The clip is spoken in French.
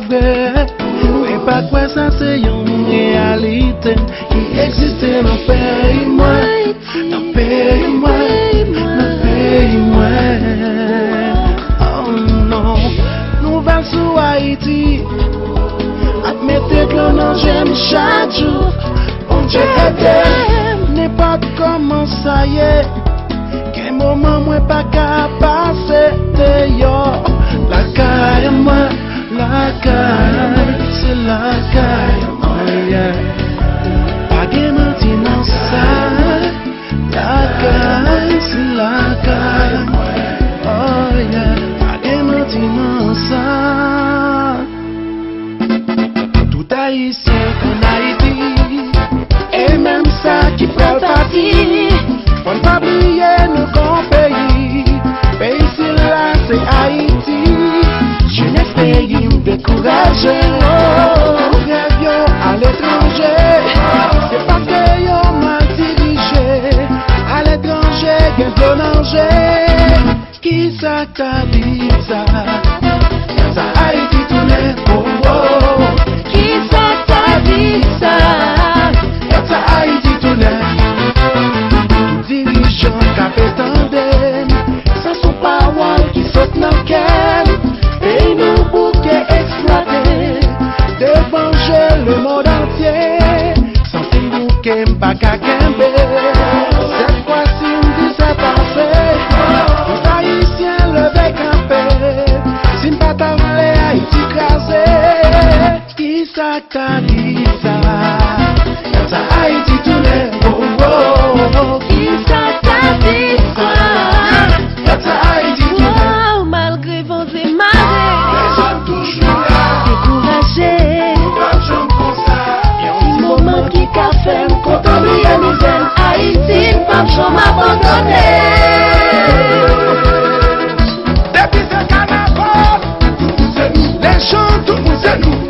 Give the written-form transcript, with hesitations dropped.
vrai. Mais pas quoi ça c'est une réalité qui existe dans le pays moi, dans le pays moi, dans le pays moi. Oh non, nouvelle sur Haïti, admettez que l'on j'aime chaque jour. Bon Dieu aide, n'importe comment ça y est. Quel moment moi pas qu'à passer de yo. La caille moi, la caille, c'est la caille moi, yeah. Pas de mentir dans ça. La caille, c'est la caille moi, oh yeah. Pas de mentir dans ça. Tout haïtien qu'on Haïti, et même ça qui fait partie. On ne pas oublier nos grands pays. Pays c'est là, c'est Haïti. Jeunesse pays me décourager. Rêve yo à l'étranger. C'est parce que yo mal dirigé. À l'étranger, y'a de danger. Qui ça t'a dit ça? Ça Haïti tourne pour vous. Qui ça t'a dit ça? Ça Haïti tourne. Dirigeants capétendem, ça sont paroles qui sautent dans le cœur. Et nous bouquets exploités, de venger le monde entier. Sans fin bouquet m'pas qu'à kembe. Cette fois-ci m'dit c'est passé. Les Haïtiens levés campés. Si m'pas t'en aller Haïti crasé. Qui ça t'a dit ça? Ça Haïti tourne, oh oh. Qui ça t'a dit ça? Ça Haïti tourne. Wow, malgré vents et marées, Les jeunes toujours là. découragés. Pas de jambes comme ça. Petit moment qui qu'a fait m'contenter misère. Haïti, pas jamais abandonné. Depuis ce carnaval, tout c'est nous. Les gens, tout c'est nous.